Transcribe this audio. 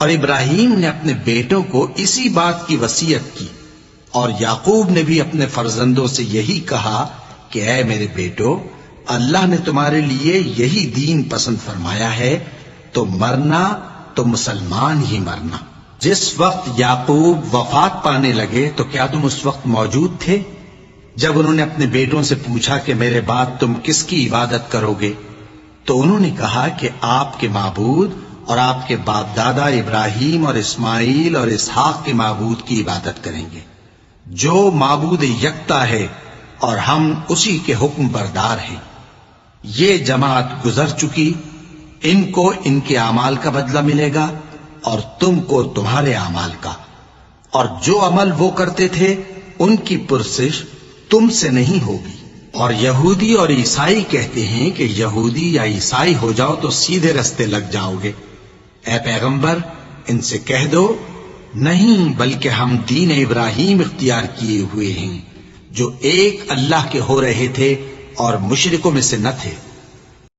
اور ابراہیم نے اپنے بیٹوں کو اسی بات کی وصیت کی، اور یعقوب نے بھی اپنے فرزندوں سے یہی کہا کہ اے میرے بیٹو، اللہ نے تمہارے لیے یہی دین پسند فرمایا ہے، تو مرنا تو مسلمان ہی مرنا۔ جس وقت یعقوب وفات پانے لگے تو کیا تم اس وقت موجود تھے جب انہوں نے اپنے بیٹوں سے پوچھا کہ میرے بعد تم کس کی عبادت کرو گے؟ تو انہوں نے کہا کہ آپ کے معبود اور آپ کے باپ دادا ابراہیم اور اسماعیل اور اسحاق کے معبود کی عبادت کریں گے، جو معبود یکتا ہے اور ہم اسی کے حکم بردار ہیں۔ یہ جماعت گزر چکی، ان کو ان کے اعمال کا بدلہ ملے گا اور تم کو تمہارے اعمال کا، اور جو عمل وہ کرتے تھے ان کی پرسش تم سے نہیں ہوگی۔ اور یہودی اور عیسائی کہتے ہیں کہ یہودی یا عیسائی ہو جاؤ تو سیدھے رستے لگ جاؤ گے۔ اے پیغمبر، ان سے کہہ دو نہیں، بلکہ ہم دین ابراہیم اختیار کیے ہوئے ہیں جو ایک اللہ کے ہو رہے تھے اور مشرکوں میں سے نہ تھے۔